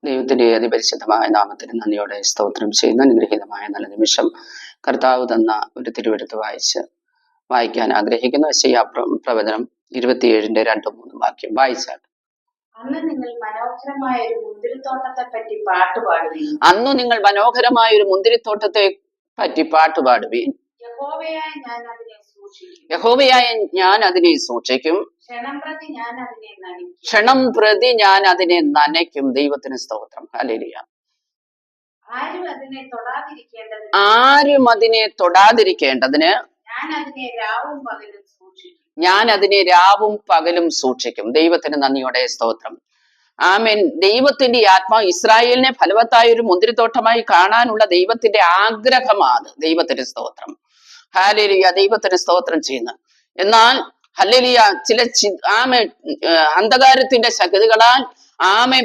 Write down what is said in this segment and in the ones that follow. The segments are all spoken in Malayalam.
ദൈവത്തിന്റെ അതിപരിശുദ്ധമായ നാമത്തിന് നന്ദിയോടെ സ്തോത്രം ചെയ്യുന്ന അനുഗ്രഹീതമായ നല്ല നിമിഷം കർത്താവ് തന്ന ഒരു തിരുവെടുത്ത് വായിക്കാൻ ആഗ്രഹിക്കുന്നു. യെശയ്യാ പ്രവചനം 27-ന്റെ 2-3 വാക്യം വായിച്ചാൽ. അന്ന് നിങ്ങൾ മനോഹരമായ ഒരു മുന്തിരിത്തോട്ടത്തെ പറ്റി പാട്ടുപാടുവീൻ. യഹോവയായ ഞാൻ അതിനെ സൂക്ഷിക്കും. ക്ഷണം പ്രതി ഞാൻ അതിനെ നനയ്ക്കും. ദൈവത്തിന് സ്തോത്രം. ഹല്ലേലൂയ. ആരും അതിനെ തൊടാതിരിക്കേണ്ടതിന് ഞാൻ അതിനെ രാവും പകലും സൂക്ഷിക്കും. ദൈവത്തിന് നന്ദിയോടെ സ്തോത്രം. ആമേൻ. ദൈവത്തിന്റെ ആത്മാവ് ഇസ്രായേലിനെ ഫലവത്തായ ഒരു മുന്തിരിത്തോട്ടമായി കാണാനുള്ള ദൈവത്തിന്റെ ആഗ്രഹമാണ്. ദൈവത്തിന് സ്തോത്രം. ഹല്ലേലൂയ. ദൈവത്തിന് സ്തോത്രം ചെയ്യുന്നു. എന്നാൽ ഹല്ലേലൂയ ചില അന്ധകാരത്തിന്റെ ശക്തികളാൽ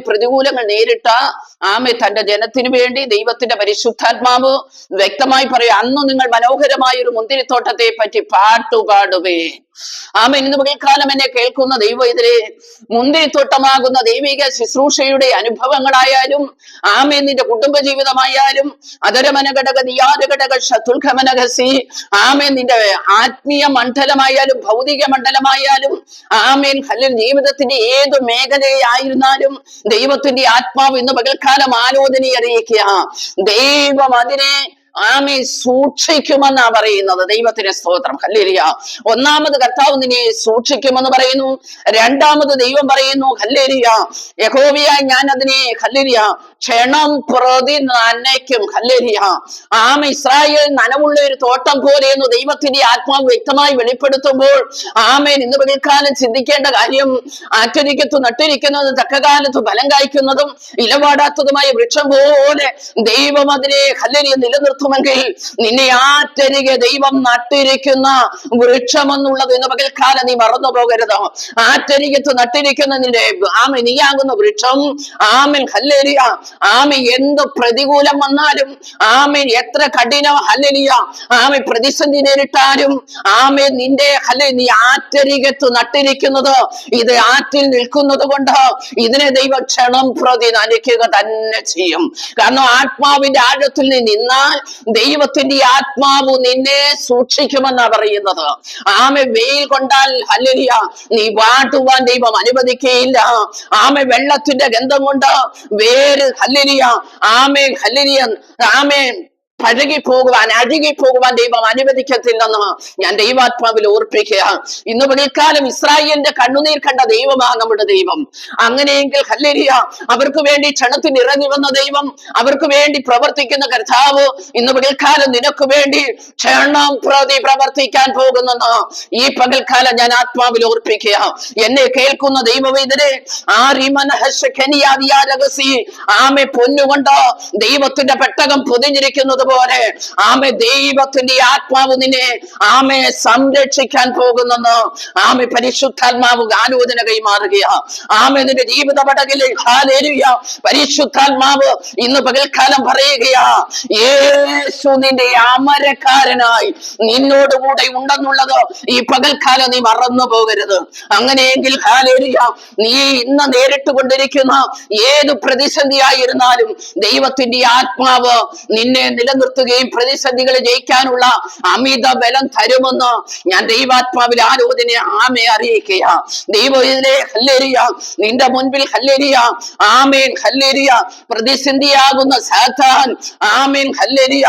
പ്രതികൂലങ്ങൾ നേരിട്ട തന്റെ ജനത്തിനു വേണ്ടി ദൈവത്തിന്റെ പരിശുദ്ധാത്മാവ് വ്യക്തമായി പറയും, അന്നു നിങ്ങൾ മനോഹരമായ ഒരു മുന്തിരിത്തോട്ടത്തെ പറ്റി പാട്ടുപാടുവേ. ഇന്ന് പകൽക്കാലം എന്നെ കേൾക്കുന്ന ദൈവത്തിലെ മുന്തിരിത്തോട്ടമാകുന്ന ദൈവിക ശുശ്രൂഷയുടെ അനുഭവങ്ങളായാലും നിന്റെ കുടുംബജീവിതമായാലും അതരമനഘടക നിയാരഘടക ശത്രുഘമനഘസി നിന്റെ ആത്മീയ മണ്ഡലമായാലും ഭൗതിക മണ്ഡലമായാലും ജീവിതത്തിന്റെ ഏത് മേഖലയായിരുന്നാലും ദൈവത്തിന്റെ ആത്മാവ് ഇന്ന് പകൽക്കാലം ആലോചന അറിയിക്കുക. ദൈവം അതിനെ സൂക്ഷിക്കുമെന്നാ പറയുന്നത്. ദൈവത്തിന് സ്തോത്രം. ഹല്ലേലൂയ. ഒന്നാമത് കർത്താവ് നിന്നെ സൂക്ഷിക്കുമെന്ന് പറയുന്നു. രണ്ടാമത് ദൈവം പറയുന്നു ഹല്ലേലൂയ, യഹോവയായ ഞാൻ അതിനെ ഹല്ലേലൂയ ക്ഷണം പ്രതി നനയ്ക്കും. ഹല്ലേലൂയ. ഇസ്രായേൽ നനവുള്ള ഒരു തോട്ടം പോലെയെന്ന് ദൈവത്തിന്റെ ആത്മാവ് വ്യക്തമായി വെളിപ്പെടുത്തുമ്പോൾ ഇന്ന് പകൽക്കാലം ചിന്തിക്കേണ്ട കാര്യം, ആറ്റരിക്കത്ത് നട്ടിരിക്കുന്നതും തക്കകാലത്ത് ഫലം കായ്ക്കുന്നതും ഇലവാടാത്തതുമായ വൃക്ഷം പോലെ ദൈവം അതിനെ ഹല്ലേലൂയ നിലനിർത്തുമെങ്കിൽ നിന്നെ ആറ്റരികെ ദൈവം നട്ടിരിക്കുന്ന വൃക്ഷമെന്നുള്ളത് ഇന്ന് പകൽക്കാലം നീ മറന്നു പോകരുത്. ആറ്റരികത്ത് നട്ടിരിക്കുന്ന നിന്റെ നീയാകുന്ന വൃക്ഷം ഹല്ലേലൂയ എന്ത് പ്രതികൂലം വന്നാലും എത്ര കഠിനം ഹല്ലേലൂയ പ്രതിസന്ധി നേരിട്ടാലും നിന്റെ നീ ആറ്റരികത്ത് നട്ടിരിക്കുന്നത് ഇത് ആറ്റിൽ നിൽക്കുന്നത് കൊണ്ട് ഇതിനെ ദൈവ ക്ഷണം പ്രതി നനയ്ക്കുക തന്നെ ചെയ്യും. കാരണം ആത്മാവിന്റെ ആഴത്തിൽ നീ നിന്നാൽ ദൈവത്തിന്റെ ആത്മാവ് നിന്നെ സൂക്ഷിക്കുമെന്നാ പറയുന്നത്. വെയിൽ കൊണ്ടാൽ ഹല്ലേലൂയ നീ വാട്ടുവാൻ ദൈവം അനുവദിക്കുകയില്ല. വെള്ളത്തിന്റെ ഗന്ധം കൊണ്ട് വേര് ഹല്ലേലൂയ ഹല്ലേലൂയ അഴുകിപ്പോകുവാൻ ദൈവം അനുവദിക്കത്തില്ലെന്ന് ഞാൻ ദൈവാത്മാവിൽ ഓർപ്പിക്കുക. ഇന്ന് പകൽക്കാലം ഇസ്രായേലിന്റെ കണ്ണുനീർ കണ്ട ദൈവമാണ് നമ്മുടെ ദൈവം. അങ്ങനെയെങ്കിൽ ഹല്ലേലൂയ അവർക്ക് വേണ്ടി ക്ഷണത്തിന് ഇറങ്ങി വന്ന ദൈവം, അവർക്ക് വേണ്ടി പ്രവർത്തിക്കുന്ന കർത്താവ് ഇന്ന് പകൽക്കാലം നിനക്ക് വേണ്ടി ക്ഷണം പ്രതി പ്രവർത്തിക്കാൻ പോകുന്നെന്ന് ഈ പകൽക്കാലം ഞാൻ ആത്മാവിൽ ഓർപ്പിക്കുക. എന്നെ കേൾക്കുന്ന ദൈവവേദനെ പൊന്നുകൊണ്ട് ദൈവത്തിന്റെ പെട്ടകം പൊതിഞ്ഞിരിക്കുന്നത് പോലെ ദൈവത്തിന്റെ ആത്മാവ് നിന്നെ സംരക്ഷിക്കാൻ പോകുന്നെന്ന് പരിശുദ്ധാത്മാവ് ആലോചന കൈമാറുകയാണ്. നിന്റെ ജീവിത പടകിൽ ഹല്ലേലൂയ പരിശുദ്ധാത്മാവ് ഇന്ന് പകൽക്കാലം പറയുകയാ, യേശു നിന്റെ അമരക്കാരനായി നിന്നോടുകൂടെ ഉണ്ടെന്നുള്ളത് ഈ പകൽക്കാലം നീ മറന്നു പോകരുത്. അങ്ങനെയെങ്കിൽ ഹല്ലേലൂയ നീ ഇന്ന് നേരിട്ട് കൊണ്ടിരിക്കുന്ന ഏത് പ്രതിസന്ധിയായിരുന്നാലും ദൈവത്തിന്റെ ആത്മാവ് നിന്നെ നിലനിർത്തുകയും പ്രതിസന്ധികളെ ജയിക്കാനുള്ള അമിത ബലം തരുമെന്ന് ഞാൻ ദൈവാത്മാവിൽ ആലോചന അറിയിക്കുക. ദൈവം ഇതിലെ ഹല്ലേലൂയ നിന്റെ മുൻപിൽ ഹല്ലേലൂയ ഹല്ലേലൂയ പ്രതിസന്ധിയാകുന്ന സാത്താൻ ഹല്ലേലൂയ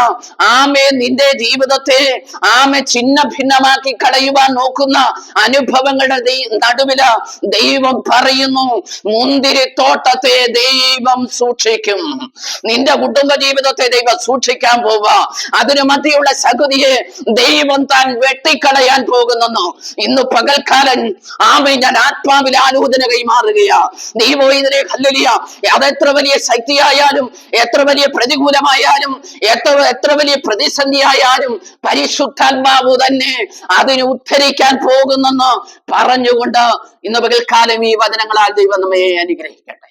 നിന്റെ ജീവിതത്തെ ചിന്ന ഭിന്നമാക്കി കളയുവാൻ നോക്കുന്ന അനുഭവങ്ങളുടെ നടുവില് ദൈവം പറയുന്നു, മുന്തിരിത്തോട്ടത്തെ ദൈവം സൂക്ഷിക്കും. നിന്റെ കുടുംബ ജീവിതത്തെ ദൈവം സൂക്ഷിക്കാൻ പോവുക. അതിനു മധ്യയുള്ള ശകുതിയെ ദൈവം താൻ വെട്ടിക്കളയാൻ പോകുന്നു. ഇന്ന് പകൽക്കാലൻ ഞാൻ ആത്മാവിൽ ആലോചന കൈമാറുകയാ. ദൈവം ഇതിനെ ഹല്ലേലൂയ അതെത്ര വലിയ ശക്തിയായാലും എത്ര വലിയ പ്രതികൂലമായാലും എത്ര വലിയ പ്രതിസന്ധിയായാലും പരിശുദ്ധാത്മാവ് തന്നെ അതിനെ ഉദ്ധരിക്കാൻ പോകുന്നെന്ന് പറഞ്ഞുകൊണ്ട് ഇന്ന് പകൽക്കാലം ഈ വചനങ്ങളാൽ ദൈവം നമ്മെ അനുഗ്രഹിക്കട്ടെ.